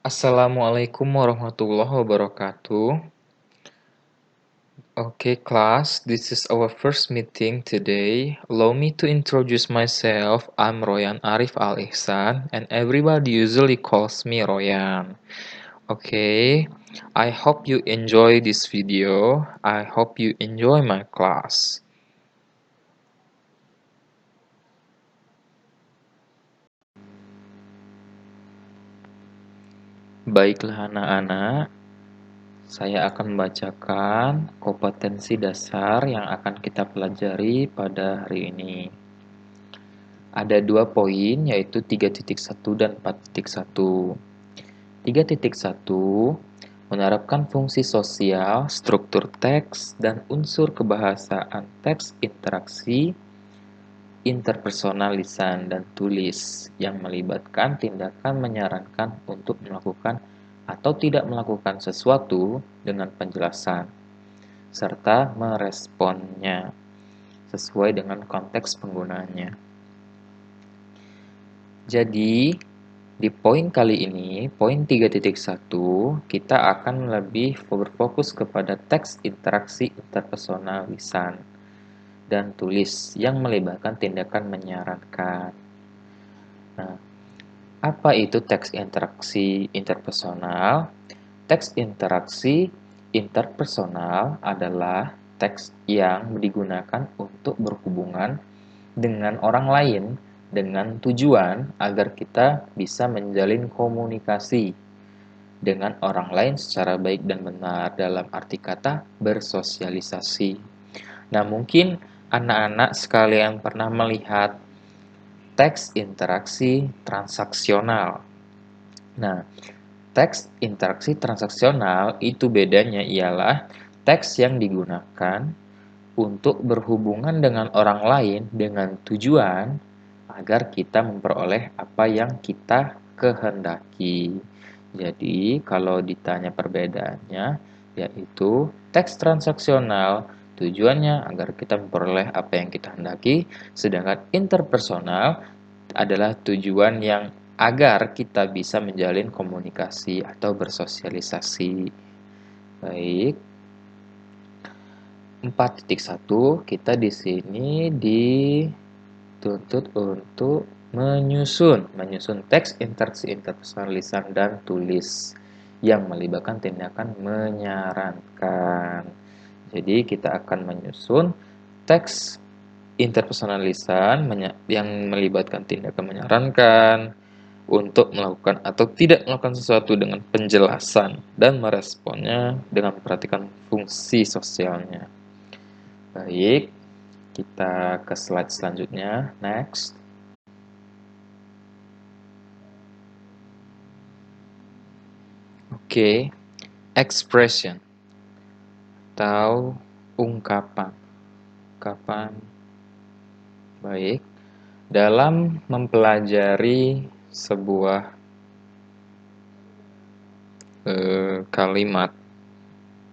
Assalamualaikum warahmatullahi wabarakatuh. Okay, class, this is our first meeting today. Allow me to introduce myself. I'm Royan Arif Al Ihsan, and everybody usually calls me Royan. Okay, I hope you enjoy this video. I hope you enjoy my class. Baiklah anak-anak, saya akan membacakan kompetensi dasar yang akan kita pelajari pada hari ini. Ada 2 poin, yaitu 3.1 dan 4.1. 3.1 menerapkan fungsi sosial, struktur teks, dan unsur kebahasaan teks interaksi, interpersonal lisan dan tulis yang melibatkan tindakan menyarankan untuk melakukan atau tidak melakukan sesuatu dengan penjelasan, serta meresponnya sesuai dengan konteks penggunaannya. Jadi, di poin kali ini, poin 3.1, kita akan lebih berfokus kepada teks interaksi interpersonal lisan dan tulis yang melibatkan tindakan menyarankan. Nah, apa itu teks interaksi interpersonal? Teks interaksi interpersonal adalah teks yang digunakan untuk berhubungan dengan orang lain dengan tujuan agar kita bisa menjalin komunikasi dengan orang lain secara baik dan benar, dalam arti kata bersosialisasi. Nah, mungkin anak-anak sekalian pernah melihat teks interaksi transaksional. Nah, teks interaksi transaksional itu bedanya ialah teks yang digunakan untuk berhubungan dengan orang lain dengan tujuan agar kita memperoleh apa yang kita kehendaki. Jadi, kalau ditanya perbedaannya, yaitu teks transaksional tujuannya agar kita memperoleh apa yang kita hendaki, sedangkan interpersonal adalah tujuan yang agar kita bisa menjalin komunikasi atau bersosialisasi. Baik. 4.1 kita di sini dituntut untuk menyusun teks interaksi interpersonal lisan dan tulis yang melibatkan tindakan menyarankan. Jadi kita akan menyusun teks interpersonal lisan yang melibatkan tindakan menyarankan untuk melakukan atau tidak melakukan sesuatu dengan penjelasan dan meresponnya dengan memperhatikan fungsi sosialnya. Baik, kita ke slide selanjutnya. Next. Oke, expression atau ungkapan. Baik, dalam mempelajari sebuah kalimat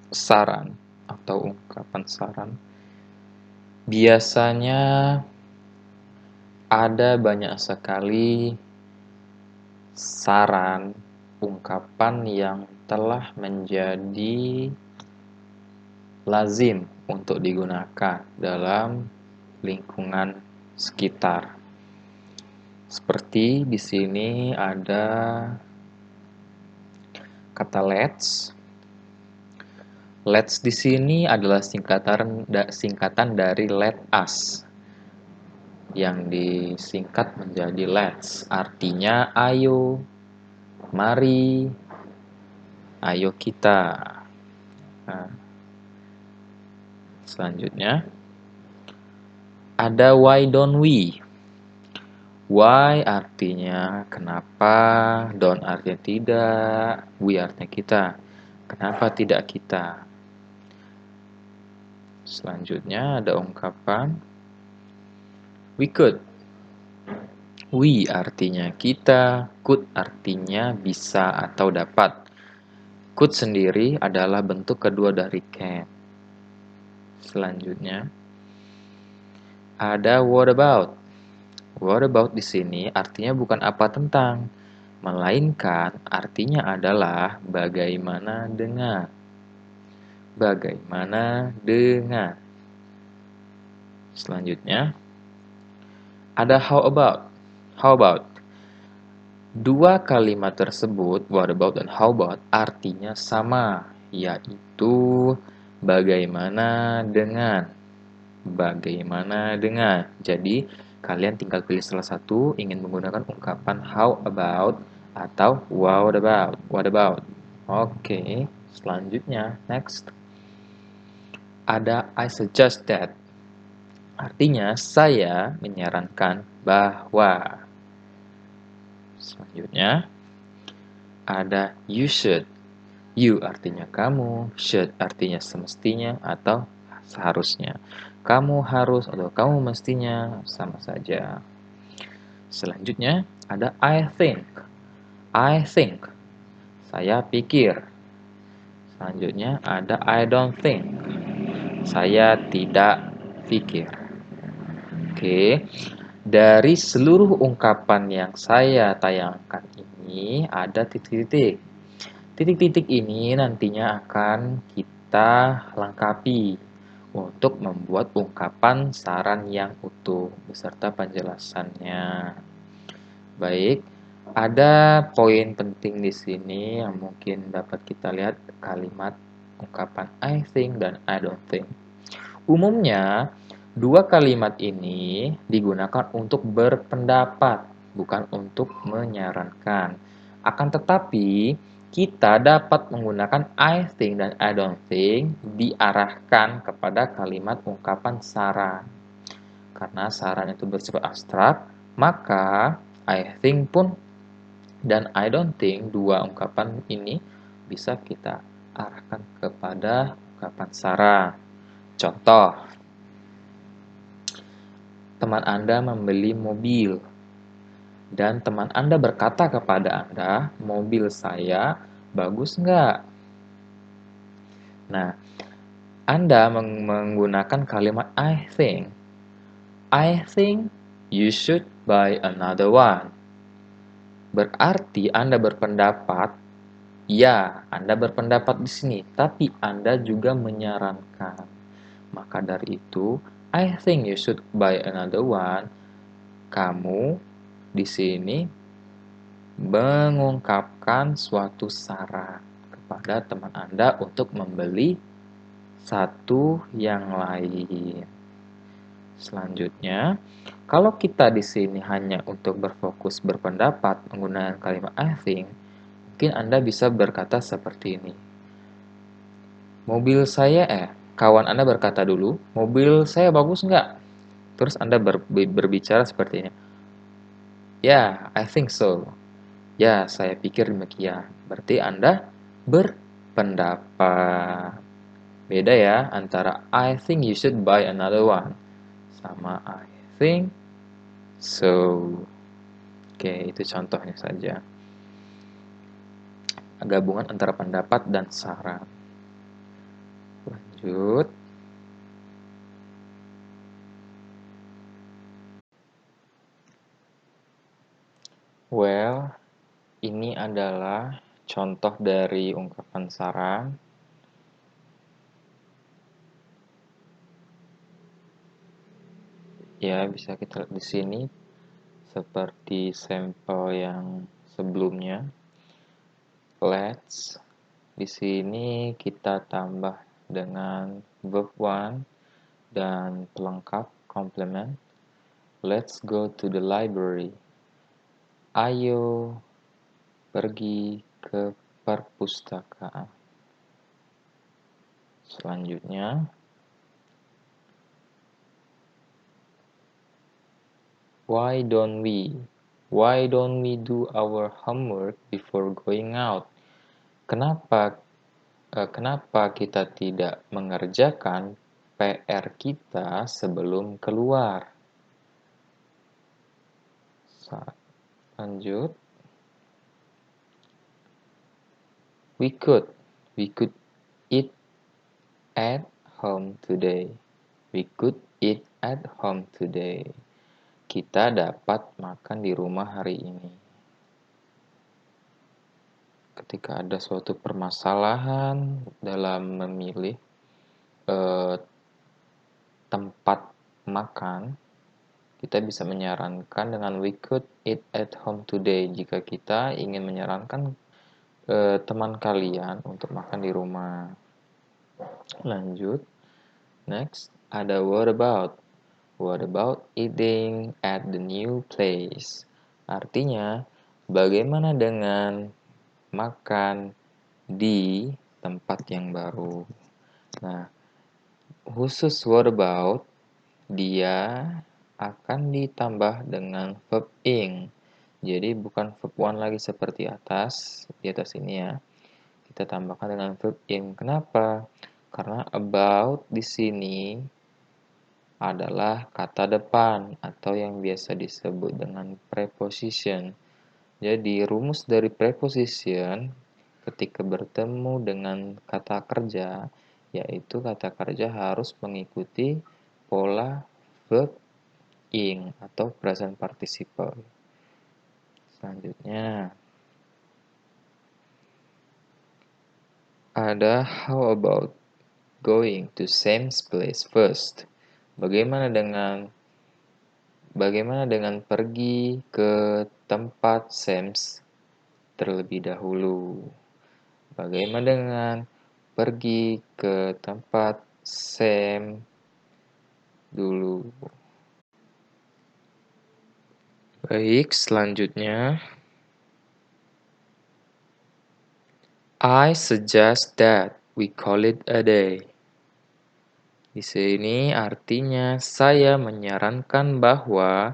saran atau ungkapan saran, biasanya ada banyak sekali saran, ungkapan yang telah menjadi lazim untuk digunakan dalam lingkungan sekitar. Seperti di sini ada kata let's. Let's di sini adalah singkatan dari let us, yang disingkat menjadi let's, artinya ayo, mari, ayo kita. Nah, selanjutnya ada why don't we. Why artinya kenapa, don't artinya tidak, we artinya kita. Kenapa tidak kita? Selanjutnya ada ungkapan we could. We artinya kita, could artinya bisa atau dapat. Could sendiri adalah bentuk kedua dari can. Selanjutnya ada what about. What about di sini artinya bukan apa tentang, Melainkan artinya adalah bagaimana dengan. Bagaimana dengan. Selanjutnya, ada how about. How about. Dua kalimat tersebut, what about dan how about, artinya sama, yaitu bagaimana dengan. Bagaimana dengan. Jadi, kalian tinggal pilih salah satu, ingin menggunakan ungkapan how about atau what about. What about. Oke, selanjutnya, next. Ada I suggest that. Artinya, saya menyarankan bahwa. Selanjutnya, ada you should. You artinya kamu, should artinya semestinya atau seharusnya. Kamu harus atau kamu mestinya sama saja. Selanjutnya ada I think. I think. Saya pikir. Selanjutnya ada I don't think. Saya tidak pikir. Oke. Dari seluruh ungkapan yang saya tayangkan ini ada titik-titik. Titik-titik ini nantinya akan kita lengkapi untuk membuat ungkapan saran yang utuh beserta penjelasannya. Baik, ada poin penting di sini yang mungkin dapat kita lihat kalimat ungkapan I think dan I don't think. Umumnya, dua kalimat ini digunakan untuk berpendapat, bukan untuk menyarankan. Akan tetapi, kita dapat menggunakan I think dan I don't think diarahkan kepada kalimat ungkapan saran. Karena saran itu bersifat abstrak, maka I think pun dan I don't think, dua ungkapan ini bisa kita arahkan kepada ungkapan saran. Contoh, teman Anda membeli mobil, dan teman Anda berkata kepada Anda, mobil saya bagus nggak? Nah, Anda menggunakan kalimat I think. I think you should buy another one. Berarti Anda berpendapat, ya, Anda berpendapat di sini, tapi Anda juga menyarankan. Maka dari itu, I think you should buy another one. Kamu di sini mengungkapkan suatu saran kepada teman Anda untuk membeli satu yang lain. Selanjutnya, kalau kita di sini hanya untuk berfokus berpendapat menggunakan kalimat I think, mungkin Anda bisa berkata seperti ini. Kawan Anda berkata dulu, mobil saya bagus nggak? Terus Anda berbicara seperti ini. Ya, I think so. Ya, saya pikir demikian. Berarti Anda berpendapat. Beda ya antara I think you should buy another one sama I think so. Oke, itu contohnya saja. Gabungan antara pendapat dan saran. Lanjut. Well, ini adalah contoh dari ungkapan saran. Ya, bisa kita lihat di sini seperti sampel yang sebelumnya. Let's. Di sini kita tambah dengan verb one dan pelengkap complement. Let's go to the library. Ayo pergi ke perpustakaan. Selanjutnya, why don't we do our homework before going out? Kenapa kita tidak mengerjakan PR kita sebelum keluar? Lanjut. We could eat at home today. We could eat at home today. Kita dapat makan di rumah hari ini. ketika ada suatu permasalahan dalam memilih eh, tempat makan, kita bisa menyarankan dengan we could eat at home today jika kita ingin menyarankan teman kalian untuk makan di rumah. Lanjut, next ada what about. What about eating at the new place? Artinya, bagaimana dengan makan di tempat yang baru? Nah, khusus what about, dia akan ditambah dengan verb ing. Jadi bukan verb one lagi seperti di atas ini ya. Kita tambahkan dengan verb ing. Kenapa? Karena about di sini adalah kata depan atau yang biasa disebut dengan preposition. Jadi rumus dari preposition ketika bertemu dengan kata kerja, yaitu kata kerja harus mengikuti pola verb ing atau present participle. Selanjutnya ada how about going to Sam's place first. Bagaimana dengan pergi ke tempat Sam's terlebih dahulu? Bagaimana dengan pergi ke tempat Sam dulu? Baik, selanjutnya I suggest that we call it a day. Di sini artinya saya menyarankan bahwa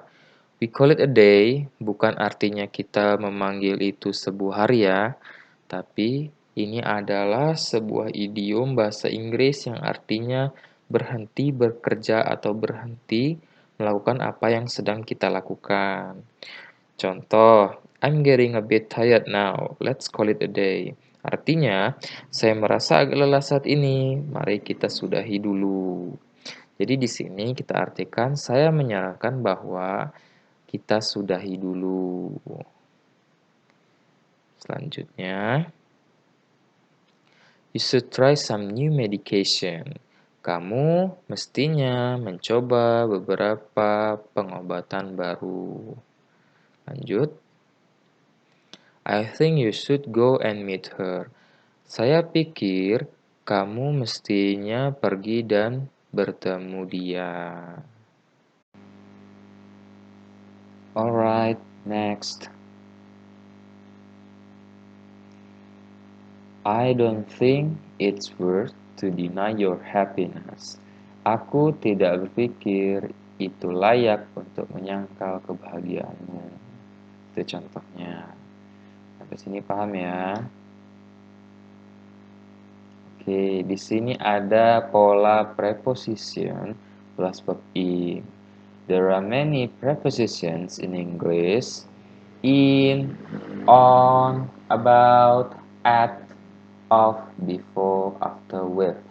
we call it a day bukan artinya kita memanggil itu sebuah hari ya, tapi ini adalah sebuah idiom bahasa Inggris yang artinya berhenti bekerja atau berhenti melakukan apa yang sedang kita lakukan. Contoh, I'm getting a bit tired now. Let's call it a day. Artinya, saya merasa agak lelah saat ini. Mari kita sudahi dulu. Jadi di sini kita artikan saya menyarankan bahwa kita sudahi dulu. Selanjutnya, you should try some new medication. Kamu mestinya mencoba beberapa pengobatan baru. Lanjut. I think you should go and meet her. Saya pikir kamu mestinya pergi dan bertemu dia. Alright, next. I don't think it's worth to deny your happiness. Aku tidak berpikir itu layak untuk menyangkal kebahagiaanmu. Itu contohnya. Sampai sini paham ya? Oke, di sini ada pola preposition plus verb ing. There are many prepositions in English: in, on, about, at, of, before, after, with.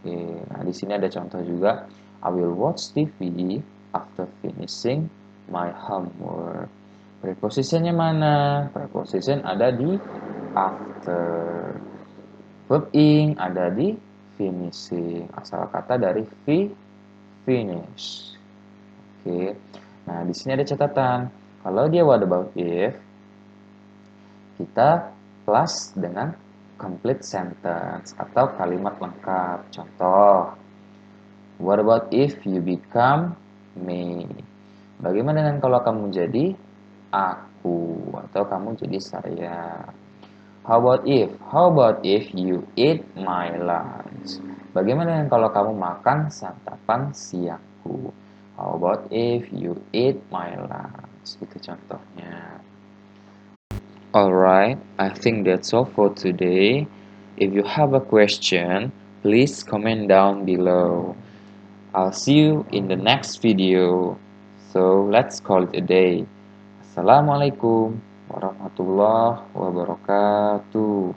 Oke, nah di sini ada contoh juga. I will watch TV after finishing my homework. Prepositionnya mana? Preposition ada di after. Verb ing ada di finishing. Asal kata dari finish. Oke. Nah, di sini ada catatan. Kalau dia what about if, kita plus dengan complete sentence atau kalimat lengkap. Contoh, what about if you become me? Bagaimana dengan kalau kamu jadi aku atau kamu jadi saya? How about if you eat my lunch? Bagaimana dengan kalau kamu makan santapan siangku? How about if you eat my lunch? Itu contohnya. Alright, I think that's all for today. If you have a question, please comment down below. I'll see you in the next video. So let's call it a day. Assalamualaikum warahmatullahi wabarakatuh.